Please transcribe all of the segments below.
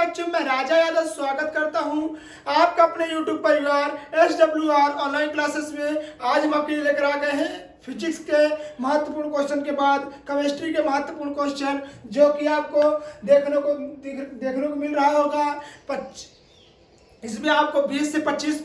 बच्चों, मैं राजा यादव स्वागत करता हूं आपका अपने YouTube परिवार SWR ऑनलाइन क्लासेस में। आज हम आपके लिए लेकर आ गए हैं फिजिक्स के महत्वपूर्ण क्वेश्चन के बाद केमिस्ट्री के महत्वपूर्ण क्वेश्चन, जो कि आपको देखने को मिल रहा होगा। इसमें आपको 20 से 25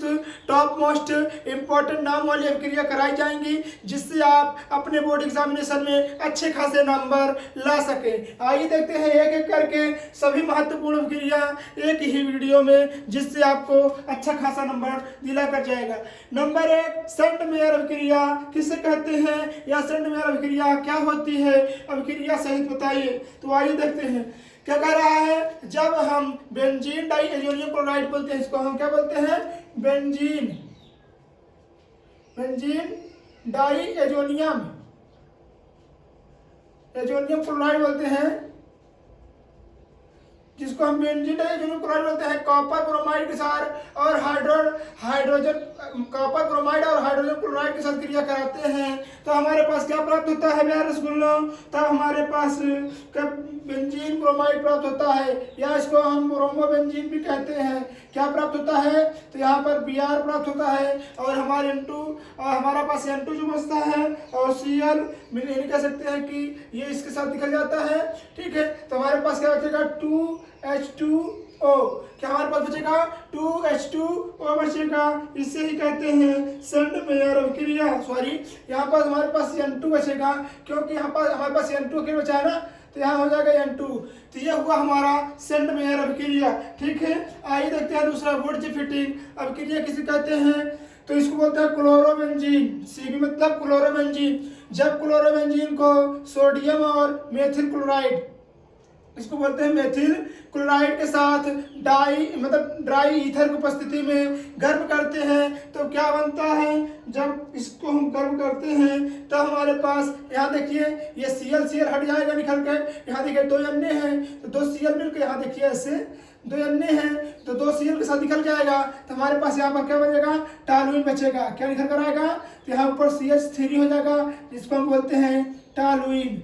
टॉप मोस्ट इम्पोर्टेंट नाम वाली अभिक्रिया कराई जाएंगी, जिससे आप अपने बोर्ड एग्जामिनेशन में अच्छे खासे नंबर ला सकें। आइए देखते हैं एक एक करके सभी महत्वपूर्ण अभिक्रिया एक ही वीडियो में, जिससे आपको अच्छा खासा नंबर दिला कर जाएगा। नंबर 1, सेंट मेयर अभिक्रिया किसे कहते हैं या सेंट मेयर अभिक्रिया क्या होती है, अभिक्रिया सहित बताइए। तो आइए देखते हैं क्या कह रहा है। जब हम बेंजीन डाई एजोनियम क्लोराइड बोलते हैं, इसको हम क्या बोलते हैं, बेंजीन डाई एजोनियम क्लोराइड बोलते हैं, जिसको हम बेंजीन डाई एजोनियम क्लोराइड बोलते हैं। कॉपर ब्रोमाइड के साथ और कॉपर ब्रोमाइड और हाइड्रोजन क्लोराइड के साथ क्रिया कराते हैं, तो हमारे पास क्या प्राप्त होता है मेरे रसगुल्लों, तब हमारे पास बेंजीन ब्रोमाइड प्राप्त होता है, या इसको हम ब्रोमोबेंजीन भी कहते हैं। क्या प्राप्त होता है, तो यहाँ पर Br प्राप्त होता है, और हमारा पास N2 जो बचता है, और Cl नहीं कह सकते हैं कि ये इसके साथ निकल जाता है। ठीक है, तो हमारे पास क्या बचेगा, 2H2O। क्या हमारे पास बचेगा, 2H2O बचेगा। इसे ही कहते हैं सेंट मेयर अभिक्रिया। सॉरी, यहाँ पर हमारे पास N2 बचेगा, क्योंकि यहाँ पर हमारे पास N2 अकेले बचा है ना, तो यहाँ हो जाएगा N2। तो ये हुआ हमारा सेंट मेयर अभिक्रिया। ठीक है, आइए देखते हैं दूसरा, वुड्स फिटिंग अभिक्रिया किसे कहते हैं, तो इसको बोलते हैं क्लोरोबेंजीन। Cb मतलब क्लोरोबेंजीन। जब क्लोरोबेंजीन को सोडियम और मेथिल क्लोराइड, इसको बोलते हैं मेथिल क्लोराइड के साथ ड्राई ईथर की उपस्थिति में गर्म करते हैं, तो क्या बनता है, जब इसको हम गर्म करते हैं तो हमारे पास यहाँ देखिए ये Cl हट जाएगा निकल के। यहाँ देखिए 2 अन्य हैं, तो 2 Cl मिलकर यहाँ देखिए ऐसे 2 अन्य हैं, तो 2 Cl के साथ निकल जाएगा, तो हमारे पास यहाँ पर क्या बचेगा, टॉलुइन बचेगा। क्या निकल कर आएगा, तो यहाँ ऊपर CH3 हो जाएगा, जिसको हम बोलते हैं टॉलुइन,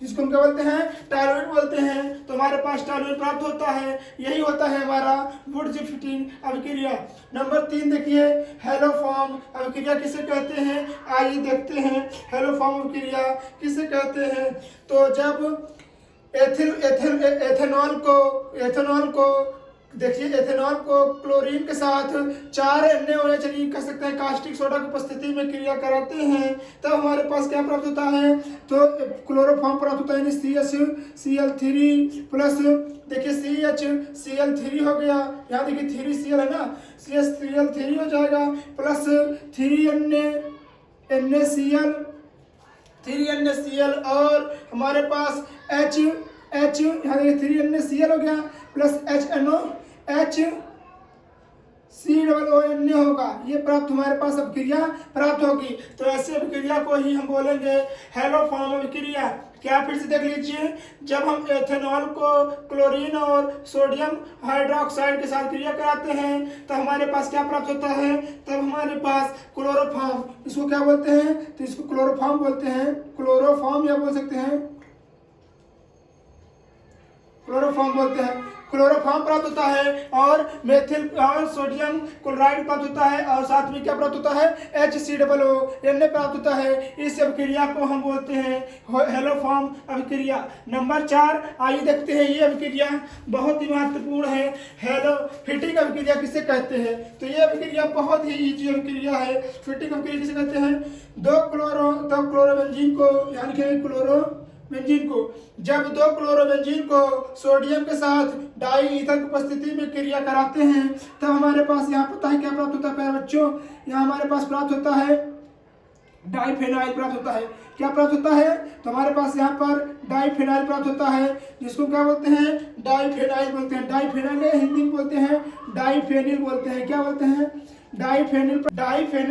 जिसको हम क्या बोलते हैं, टॉलुइन बोलते हैं। तो हमारे पास टॉलुइन प्राप्त होता है। यही होता है हमारा वुड्स फिटिंग अभिक्रिया। नंबर 3 देखिए, हेलोफॉर्म अभिक्रिया किसे कहते हैं। आइए देखते हैं हेलोफॉर्म अभिक्रिया किसे कहते हैं। तो जब एथेनॉल को देखिए, एथेनॉल को क्लोरीन के साथ 4 NaOH कह सकते हैं कास्टिक सोडा की उपस्थिति में क्रिया कराते हैं, तो हमारे पास क्या प्राप्त होता है, तो क्लोरोफॉर्म प्राप्त होता है, यानी CHCl3 प्लस देखिए CHCl3 हो गया। यहाँ देखिए 3Cl है ना, CHCl3 हो जाएगा प्लस 3NaCl और हमारे पास H यहाँ देखिए 3NaCl हो गया प्लस HCOONA होगा। ये प्राप्त हमारे पास अभिक्रिया प्राप्त होगी। तो ऐसे अभिक्रिया को ही हम बोलेंगे हेलोफॉर्म अभिक्रिया। क्या फिर से देख लीजिए, जब हम एथेनॉल को क्लोरीन और सोडियम हाइड्रोक्साइड के साथ क्रिया कराते हैं, तो हमारे पास क्या प्राप्त होता है, तब हमारे पास क्लोरोफॉर्म, इसको क्या बोलते हैं, तो इसको क्लोरोफॉर्म बोलते हैं, क्लोरोफॉर्म या बोल सकते हैं क्लोरोफॉर्म बोलते हैं। क्लोरोफॉर्म प्राप्त होता है और मेथिल और सोडियम क्लोराइड प्राप्त होता है, और साथ में क्या प्राप्त होता है, HCOONA प्राप्त होता है। इस अभिक्रिया को हम बोलते हैं हेलोफॉर्म अभिक्रिया। नंबर 4 आइए देखते हैं, ये अभिक्रिया बहुत ही महत्वपूर्ण है। फिटिंग अभिक्रिया किसे कहते हैं, तो ये अभिक्रिया बहुत ही इजी अभिक्रिया है। फिटिंग अभिक्रिया किसे कहते हैं, 2 क्लोरोबेंजीन को, यानी कि क्लोरोबेंजीन को, जब 2 क्लोरोबेंजीन को सोडियम के साथ डाई ईथर की उपस्थिति में क्रिया कराते हैं, तब हमारे पास यहाँ पता है क्या प्राप्त होता है प्यारे बच्चों, यहाँ हमारे पास प्राप्त होता है डाइफेनाइल प्राप्त होता है। क्या प्राप्त होता है, तो हमारे पास यहाँ पर डाइफेनाइल प्राप्त होता है, जिसको क्या बोलते हैं, डाइफेनाइल बोलते हैं। डाइफेनाइल हिंदी में बोलते हैं डाइफेनिल बोलते हैं। क्या बोलते हैं, डाइफेनिल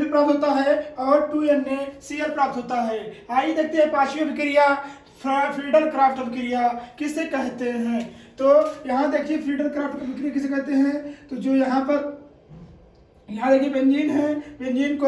प्राप्त होता है, और 2NaCl प्राप्त होता है। आइए देखते हैं 5वीं अभिक्रिया, फ्रीडल क्राफ्ट अभिक्रिया किसे कहते हैं। तो यहाँ देखिए फ्रीडल क्राफ्ट अभिक्रिया किसे कहते हैं, तो जो यहाँ देखिए बेंजीन है, बेंजीन को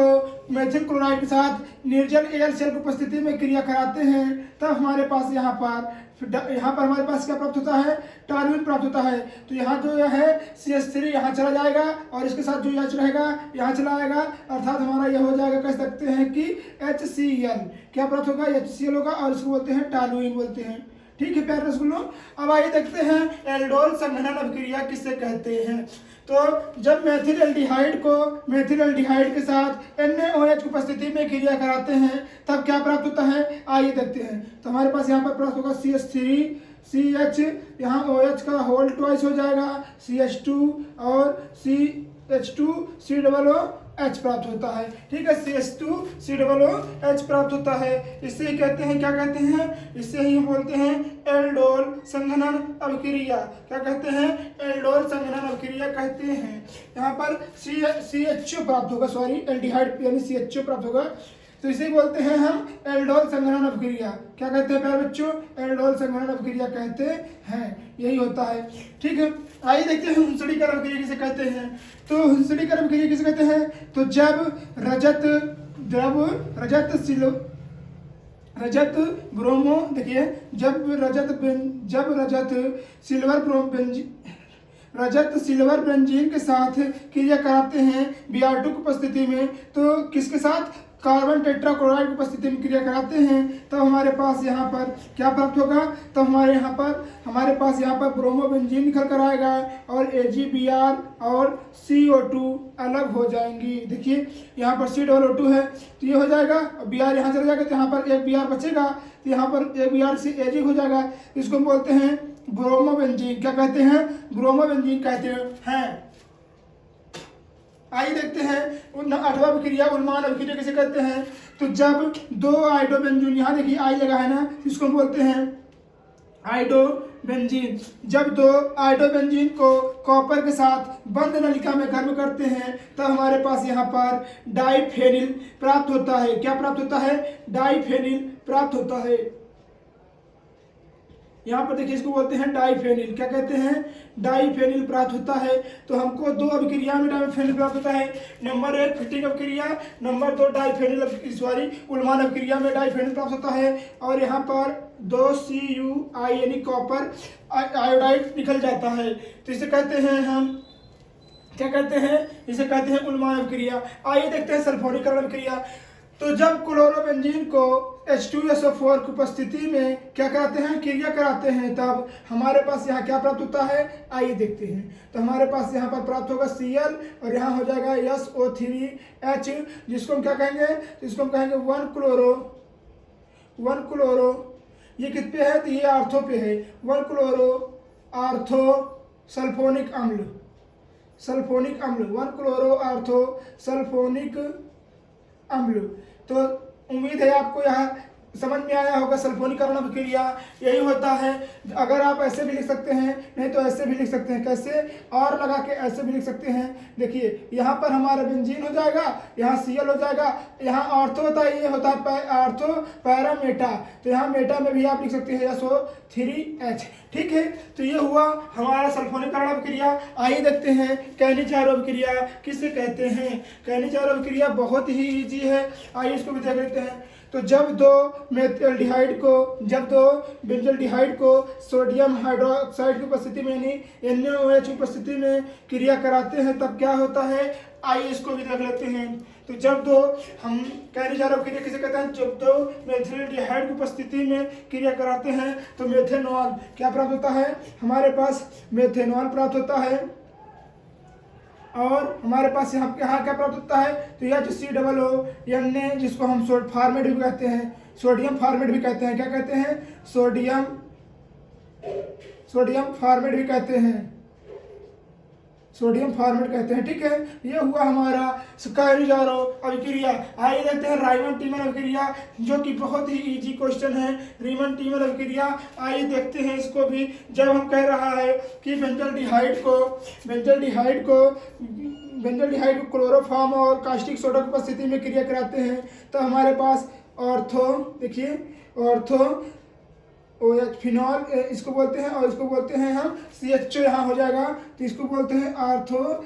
मेथिल क्लोराइड के साथ निर्जल AlCl की उपस्थिति में क्रिया कराते हैं, तब हमारे पास यहाँ पर हमारे पास क्या प्राप्त होता है, टालुइन प्राप्त होता है। तो यहाँ जो है CH3 यहाँ चला जाएगा और इसके साथ जो H रहेगा यहाँ चला आएगा, अर्थात हमारा यह हो जाएगा, कह सकते हैं कि HCl क्या प्राप्त होगा, HCl होगा और इसको बोलते हैं टालुइन बोलते हैं। ठीक है प्यारे रसगुल्लों, अब आइए देखते हैं एल्डोल संघनन अभिक्रिया किससे कहते हैं। तो जब मेथिल एल्डिहाइड को मेथिल एल्डिहाइड के साथ NaOH की उपस्थिति में क्रिया कराते हैं तब क्या प्राप्त होता है, आइए देखते हैं। तो हमारे पास यहाँ पर प्राप्त होगा CH3 CH, यहाँ OH का होल ट्वाइस हो जाएगा, CH2 और CH2 COOH प्राप्त होता है। ठीक है, CH2 COOH प्राप्त होता है। इससे ही कहते हैं, क्या कहते हैं, इससे ही हम बोलते हैं एल्डोल संघनन अभिक्रिया। क्या कहते हैं, एल्डोल संघनन अभिक्रिया कहते हैं। यहाँ पर CHO प्राप्त होगा, सॉरी एल्डिहाइड यानी CHO प्राप्त होगा, तो इसे बोलते हैं हम एल्डोल संघनन अभिक्रिया। क्या कहते हैं प्यारे बच्चों, एल्डोल संघनन अभिक्रिया कहते हैं, यही होता है। ठीक है, आइए देखते हैं हुंसड़ीकरण अभिक्रिया किसे कहते हैं। तो हुंसड़ीकरण अभिक्रिया किसे कहते हैं, तो जब रजत ब्रोमो, देखिए रजत सिल्वर बेंजीन के साथ क्रिया कराते हैं Br2 की उपस्थिति में, तो किसके साथ, कार्बन टेट्राक्लोराइड की उपस्थिति में क्रिया कराते हैं, तो हमारे पास यहाँ पर क्या प्राप्त होगा, तो हमारे पास यहाँ पर ब्रोमोबेंजीन निकल कर आएगा और AgBr और CO2 अलग हो जाएंगी। देखिए यहाँ पर C2O2 है तो ये हो जाएगा, Br यहाँ चला जाएगा तो यहाँ पर एक Br बचेगा, तो यहाँ पर एक Br से Ag हो जाएगा। इसको हम बोलते हैं ब्रोमोबेंजीन। क्या कहते हैं, ब्रोमोबेंजीन कहते हैं। आइए देखते हैं 8वां अभिक्रिया उन्मान अभिक्रिया किसे कहते हैं। तो जब दो आइडोबेंजीन, यहाँ देखिए आई लगा है ना, इसको हम बोलते हैं आइडोबेंजीन। जब दो आइडोबेंजीन को कॉपर के साथ बंद नलिका में गर्म करते हैं तो हमारे पास यहाँ पर डाइफेनिल प्राप्त होता है। क्या प्राप्त होता है, डाइफेनिल प्राप्त होता है। यहाँ पर देखिए इसको बोलते हैं डाइफेनिल। क्या कहते हैं, डाइफेनिल प्राप्त होता है। तो हमको दो अभिक्रिया में डाइफेनिल प्राप्त होता है, नंबर 1 फिटिंग अभिक्रिया, नंबर 2 डाइफेनिल उन्मान अभिक्रिया में डाइफेनिल प्राप्त होता है। और यहाँ पर 2Cu यानी कॉपर आयोडाइड निकल जाता है, तो इसे कहते हैं हम, क्या कहते हैं, इसे कहते हैं उन्मान अभिक्रिया। आइए देखते हैं सल्फोनीकरण अभिक्रिया। तो जब क्लोरोबेंजीन को H2SO4 की उपस्थिति में क्या कराते हैं, क्रिया कराते हैं, तब हमारे पास यहाँ क्या प्राप्त होता है, आइए देखते हैं। तो हमारे पास यहाँ पर प्राप्त होगा Cl और यहाँ हो जाएगा SO3H, जिसको हम क्या कहेंगे, जिसको हम कहेंगे 1 क्लोरो। ये किस पे है, तो ये आर्थो पे है, 1 क्लोरो आर्थो सल्फोनिक अम्ल 1 क्लोरो आर्थो सल्फोनिक अम्ल। तो उम्मीद है आपको यहाँ समझ में आया होगा। सल्फोनीकरण अभिक्रिया यही होता है। अगर आप ऐसे भी लिख सकते हैं, नहीं तो ऐसे भी लिख सकते हैं। कैसे, और लगा के ऐसे भी लिख सकते हैं। देखिए यहाँ पर हमारा बेंजीन हो जाएगा, यहाँ Cl हो जाएगा, यहाँ ऑर्थो होता है, ये होता है ऑर्थो पैरामेटा, तो यहाँ मेटा में भी आप लिख सकते हैं SO3H। ठीक है, तो ये हुआ हमारा सल्फोनीकरण अभिक्रिया। आइए देखते हैं कैनिचारो अभिक्रिया किसे कहते हैं। कैनिचारो अभिक्रिया बहुत ही ईजी है, आइए इसको भी देख लेते हैं। तो जब दो बेंजल्डिहाइड को सोडियम हाइड्रोक्साइड की उपस्थिति में यानी NaOH की उपस्थिति में क्रिया कराते हैं तब क्या होता है, आइए इसको भी देख लेते हैं। तो जब दो हम कैनिचारो अभिक्रिया किसे कहते हैं, जब दो मेथिल्डिहाइड की उपस्थिति में क्रिया कराते हैं तो मेथेनॉल क्या प्राप्त होता है, हमारे पास मेथेनॉल प्राप्त होता है। और हमारे पास यहाँ क्या प्राप्त होता है, तो यह जो COO Na, जिसको हम फॉर्मेट भी कहते हैं, सोडियम फॉर्मेट भी कहते हैं। क्या कहते हैं, सोडियम फॉर्मेट भी कहते हैं, सोडियम फॉर्मेट कहते हैं। ठीक है, ये हुआ हमारा कैनिचारो अभिक्रिया। आइए देखते हैं राइमन टीमन अभिक्रिया, जो कि बहुत ही इजी क्वेश्चन है। राइमन टीमन अभिक्रिया, आइए देखते हैं इसको भी। जब हम कह रहा है कि बेंजल्डिहाइड को क्लोरोफॉर्म और कास्टिक सोडा की उपस्थिति में क्रिया कराते हैं तो हमारे पास ऑर्थो, देखिए ऑर्थो OH फिनॉल इसको बोलते हैं, और इसको बोलते हैं हम CHO यहाँ हो जाएगा, तो इसको बोलते हैं आर्थो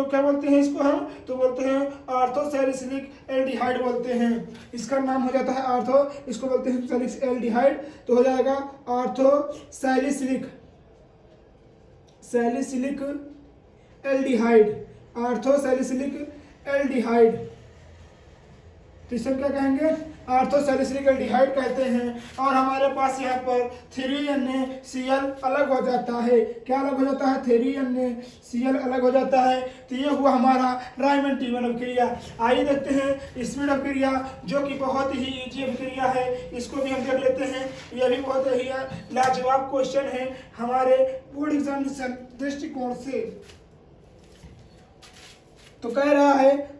क्या बोलते हैं इसको हम, तो बोलते हैं आर्थो सैलिसिलिक एल्डिहाइड बोलते हैं। इसका नाम हो जाता है आर्थो, इसको बोलते हैं सैलिसिलिक एल्डिहाइड, तो हो जाएगा ortho salicylic aldehyde, ortho salicylic aldehyde. तो इसे क्या कहेंगे, आर्थो सैलिसिलिक एल्डिहाइड कहते हैं। और हमारे पास यहाँ पर 3NaCl अलग हो जाता है। क्या अलग हो जाता है, 3NaCl अलग हो जाता है। तो ये हुआ हमारा रायमंड-टीमन अभिक्रिया। आइए देखते हैं स्पीड अभिक्रिया, जो कि बहुत ही इजी अभिक्रिया है, इसको भी हम देख लेते हैं। यह भी बहुत ही लाजवाब क्वेश्चन है हमारे बोर्ड एग्जाम दृष्टिकोण से। तो कह रहा है,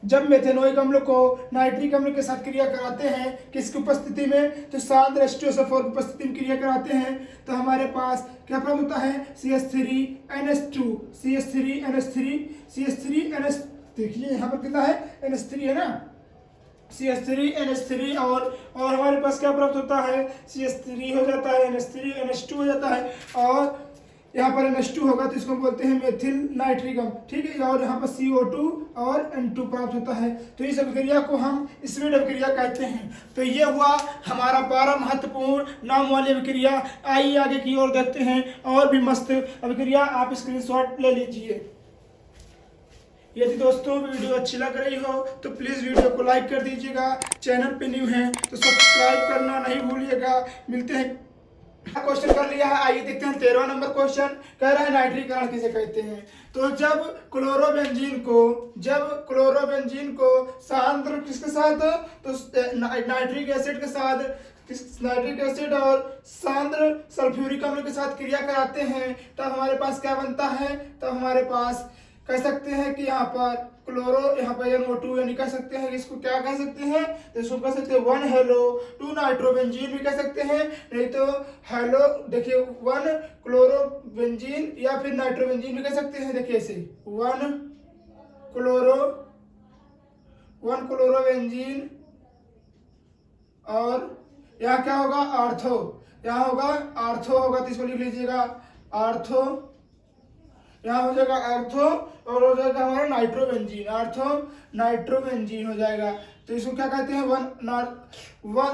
जब मेथेनोइक अम्ल को नाइट्रिक अम्ल के साथ क्रिया कराते हैं, किसकी उपस्थिति में, तो सांद्र H2SO4 की उपस्थिति में क्रिया कराते हैं, तो हमारे पास क्या प्राप्त होता है, CH3NH2, CH3NH3, देखिए यहाँ पर कितना है, NH3 है ना, CH3NH3, और हमारे पास क्या प्राप्त होता है, CH3 हो जाता है, NH3NH2 हो जाता है, और यहाँ पर NH2 होगा तो इसको बोलते हैं मेथिल नाइट्रिकम, ठीक है, और यहाँ पर CO2 और N2 प्राप्त होता है। तो इस अभिक्रिया को हम स्पीड अभिक्रिया कहते हैं। तो ये हुआ हमारा 12 महत्वपूर्ण नाम वाली अभिक्रिया। आइए आगे की ओर देखते हैं और भी मस्त अभिक्रिया, आप स्क्रीनशॉट ले लीजिए। यदि दोस्तों वीडियो अच्छी लग रही हो तो प्लीज़ वीडियो को लाइक कर दीजिएगा, चैनल पे न्यू हैं तो सब्सक्राइब करना नहीं भूलिएगा। मिलते हैं, क्वेश्चन कर लिया है। आइए देखते हैं 13वां नंबर क्वेश्चन। कह रहा है नाइट्रीकरण किसे कहते हैं। तो जब क्लोरोबेंजीन को सांद्र किसके साथ, तो नाइट्रिक एसिड और सांद्र सल्फ्यूरिक अम्ल के साथ क्रिया कराते हैं, तब हमारे पास क्या बनता है, तब हमारे पास कह सकते हैं कि यहाँ पर क्लोरो, यहाँ पर NO2 यानी कह सकते हैं, इसको क्या कह सकते हैं, तो इसको कह सकते हैं 1 हेलो 2 नाइट्रोबेंजीन भी कह सकते हैं, नहीं तो हेलो देखिए 1 क्लोरोबेंजीन या फिर नाइट्रोबेंजीन भी कह सकते हैं। देखिए ऐसे 1 क्लोरोबेंजीन, और यहाँ क्या होगा, आर्थो, यहाँ होगा आर्थो होगा, तो इसको लिख लीजिएगा आर्थो, यहाँ हो जाएगा आर्थो, और हो जाएगा हमारा नाइट्रोबेंजीन, आर्थो नाइट्रोबेंजीन हो जाएगा। तो इसको क्या कहते हैं,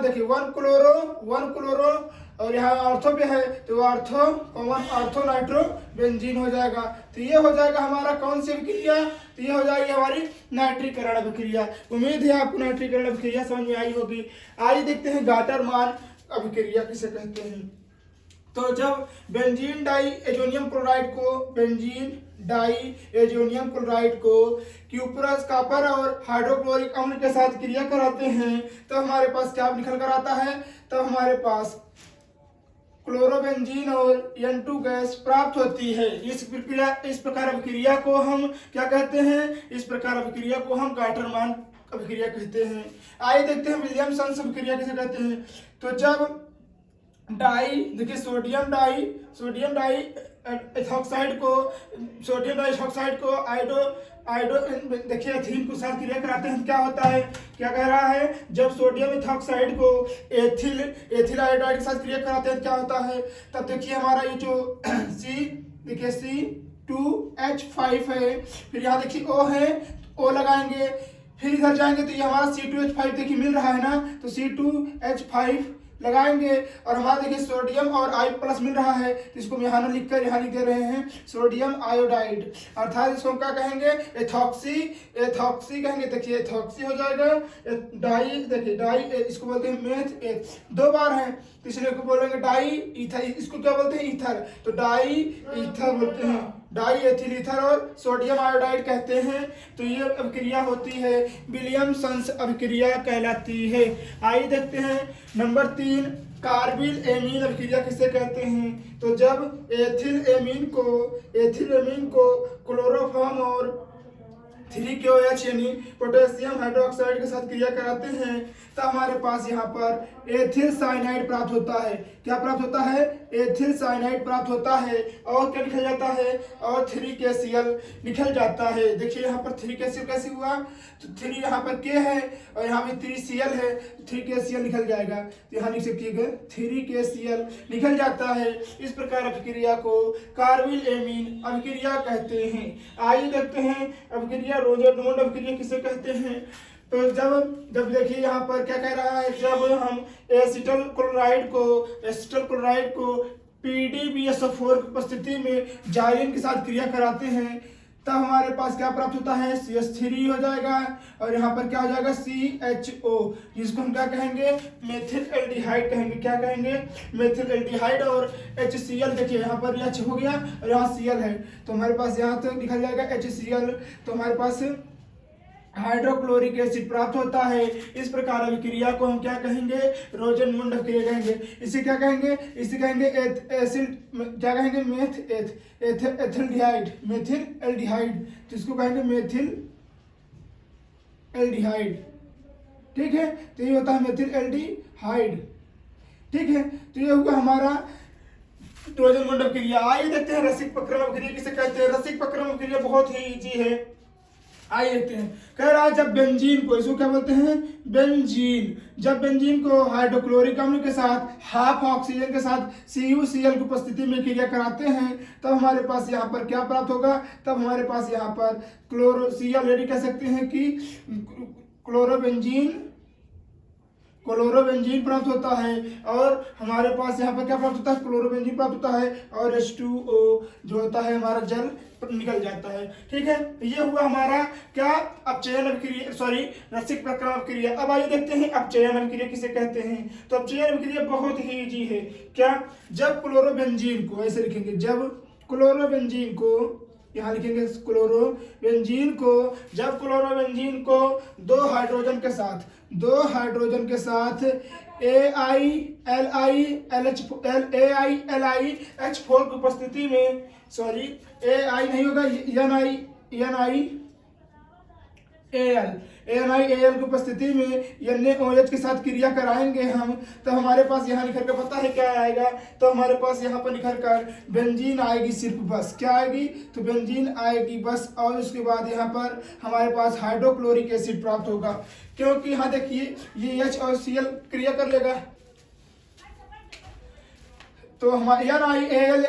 देखिए 1 क्लोरो, और यहाँ आर्थो पे है तो आर्थो नाइट्रोबेंजीन हो जाएगा। तो ये हो जाएगा हमारा कौन सी अभिक्रिया, तो ये हो जाएगी हमारी नाइट्रीकरण अभिक्रिया। उम्मीद है आपको नाइट्रीकरण अभिक्रिया समझ में आई होगी। आइए देखते हैं गाटरमान अभिक्रिया किसे कहते हैं। तो जब बेंजीन डाई एजोनियम क्लोराइड को क्यूपरस कॉपर और हाइड्रोक्लोरिक अम्ल के साथ क्रिया कराते हैं, तो हमारे पास क्या निकल कर आता है, तो हमारे पास क्लोरोबेंजीन और N2 गैस प्राप्त होती है। इस प्रकार अभिक्रिया को हम क्या कहते हैं, इस प्रकार अभिक्रिया को हम गाटरमान अभिक्रिया कहते हैं। आइए देखते हैं विलियमसन अभिक्रिया किसे कहते हैं। तो जब देखिए सोडियम डाई एथॉक्साइड को आइडो देखिए एथीन के साथ क्रिया कराते हैं, क्या होता है, क्या कह रहा है, जब सोडियम एथॉक्साइड को एथिल आयोडाइड के साथ क्रिया कराते हैं क्या होता है, तब देखिए हमारा ये जो C2H5 है, फिर यहाँ देखिए O है, O लगाएंगे, फिर इधर जाएंगे तो ये हमारा C2H5 देखिए मिल रहा है ना, तो C2H5 लगाएंगे, और हमारा देखिए सोडियम और I+ मिल रहा है, तो इसको हम यहाँ ना लिख कर यहाँ लिख दे रहे हैं सोडियम आयोडाइड, अर्थात इसको हम क्या कहेंगे, एथॉक्सी कहेंगे। देखिए एथॉक्सी हो जाएगा, डाई इसको बोलते हैं मेथ, 2 बार है तो इसलिए को बोलेंगे डाई ईथर, इसको क्या बोलते हैं, ईथर, तो डाई ईथर बोलते हैं, डाई एथिल ईथर और सोडियम आयोडाइड कहते हैं। तो ये अभिक्रिया होती है विलियमसन अभिक्रिया कहलाती है। आइए देखते हैं नंबर 3 कार्बिल एमीन अभिक्रिया किसे कहते हैं। तो जब एथिल एमीन को क्लोरोफॉर्म और 3KOH यानी पोटेशियम हाइड्रोक्साइड के साथ क्रिया कराते हैं तो हमारे पास यहाँ पर एथिल साइनाइड प्राप्त होता है। क्या प्राप्त होता है? एथिल साइनाइड प्राप्त होता है। और क्या निकल जाता है? और 3KCl निकल जाता है। देखिए यहाँ पर 3KCl कैसे हुआ, तो 3 यहाँ पर K है और यहाँ पे 3Cl है, 3KCl निकल जाएगा। तो यहाँ लिख सकिएगा 3KCl निकल जाता है। इस प्रकार अभिक्रिया को कार्बिल एमीन अभिक्रिया कहते हैं। आइए देखते हैं अभिक्रिया रोजर-नॉर्ड अभिक्रिया किसे कहते हैं। तो जब देखिए यहाँ पर क्या कह रहा है, जब हम एसिटल क्लोराइड को PdBSO4 की उपस्थिति में जाइलिन के साथ क्रिया कराते हैं तब हमारे पास क्या प्राप्त होता है? CH3 हो जाएगा और यहाँ पर क्या हो जाएगा? CHO, जिसको हम क्या कहेंगे? मेथिल एल्डिहाइड कहेंगे। क्या कहेंगे? Methyl aldehyde. और HCl देखिए यहाँ पर H हो गया और यहाँ Cl है तो हमारे पास यहाँ तो निकल जाएगा HCl। तो हमारे पास हाइड्रोक्लोरिक एसिड प्राप्त होता है। इस प्रकार अभिक्रिया को हम क्या कहेंगे? रोजर-नॉर्ड अभिक्रिया कहेंगे। इसे क्या कहेंगे? इसे कहेंगे एसिड, क्या कहेंगे? मेथिल एल्डिहाइड, जिसको कहेंगे मेथिल एल्डिहाइड। ठीक है, तो ये होता है मेथिल एल्डिहाइड। ठीक है, तो ये हुआ हमारा रोजर-नॉर्ड अभिक्रिया। आइए देखते हैं रसिक प्रक्रम अभिक्रिया किसे कहते हैं। रसिक प्रक्रम अभिक्रिया बहुत ही इजी है। आइए देखते हैं। कह रहा है जब बेंजीन को, इसको क्या बोलते हैं? बेंजीन। जब बेंजीन को हाइड्रोक्लोरिक अम्ल के साथ हाफ ऑक्सीजन के साथ CuCl की उपस्थिति में क्रिया कराते हैं तब हमारे पास यहाँ पर क्या प्राप्त होगा? तब हमारे पास यहाँ पर क्लोरोCl रेडी कह सकते हैं कि क्लोरोबेंजीन प्राप्त होता है। और हमारे पास यहाँ पर क्या प्राप्त होता है? क्लोरोबेंजीन प्राप्त होता है और H2O जो होता है हमारा जल निकल जाता है। ठीक है, ये हुआ हमारा क्या? अपचयन अभिक्रिया, सॉरी रसिक प्रक्रम अभिक्रिया। अब आइए देखते हैं अपचयन अभिक्रिया किसे कहते हैं। तो अपचयन अभिक्रिया बहुत ही इजी है। क्या? जब क्लोरोबेंजीन को, ऐसे लिखेंगे, जब क्लोरोबेंजीन को, यहाँ लिखेंगे जब क्लोरोबेंजीन को दो हाइड्रोजन के साथ AiLiH4 की उपस्थिति में, सॉरी AI नहीं होगा, NiAl की उपस्थिति में NaOH के साथ क्रिया कराएंगे हम तो हमारे पास यहाँ निखर कर पता है क्या आएगा? तो हमारे पास यहाँ पर निखर कर बेंजीन आएगी, सिर्फ बस। क्या आएगी? तो बेंजीन आएगी बस। और उसके बाद यहाँ पर हमारे पास हाइड्रोक्लोरिक एसिड प्राप्त होगा, क्योंकि यहाँ देखिए ये H और Cl क्रिया कर लेगा तो हमारे NiAl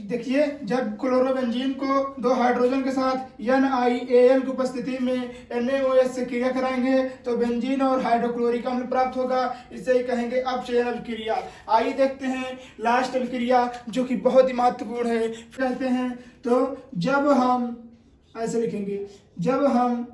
देखिए, जब क्लोरोबेंजीन को दो हाइड्रोजन के साथ NiAl की उपस्थिति में NaOH से क्रिया कराएंगे तो बेंजीन और हाइड्रोक्लोरिक अम्ल प्राप्त होगा। इसे ही कहेंगे अपचयन अभिक्रिया। आइए देखते हैं लास्ट अभिक्रिया जो कि बहुत ही महत्वपूर्ण है। कहते हैं तो जब हम, ऐसे लिखेंगे, जब हम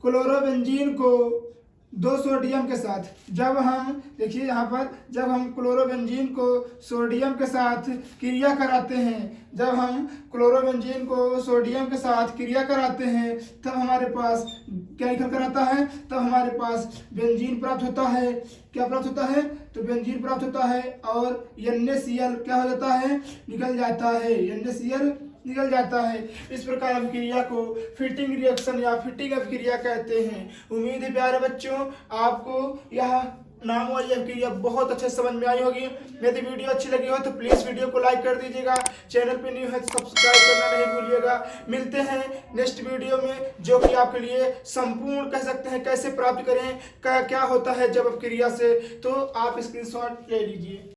क्लोरोबेंजीन को दो सोडियम के साथ, जब हम देखिए यहाँ पर, जब हम क्लोरोबेंजीन को सोडियम के साथ क्रिया कराते हैं, जब हम क्लोरोबेंजीन को सोडियम के साथ क्रिया कराते हैं तब हमारे पास क्या निकल कर आता है? तब हमारे पास बेंजीन प्राप्त होता है। क्या प्राप्त होता है? तो बेंजीन प्राप्त होता है और NaCl क्या हो जाता है? निकल जाता है। NaCl निकल जाता है। इस प्रकार अभिक्रिया को फिटिंग रिएक्शन या फिटिंग अभिक्रिया कहते हैं। उम्मीद है प्यारे बच्चों आपको यह नाम वाली अभिक्रिया बहुत अच्छे समझ में आई होगी। यदि वीडियो अच्छी लगी हो तो प्लीज़ वीडियो को लाइक कर दीजिएगा। चैनल पे न्यू है तो सब्सक्राइब करना नहीं भूलिएगा। मिलते हैं नेक्स्ट वीडियो में जो कि आपके लिए संपूर्ण कह सकते हैं कैसे प्राप्त करें, क्या होता है जब अभिक्रिया से, तो आप स्क्रीनशॉट ले लीजिए।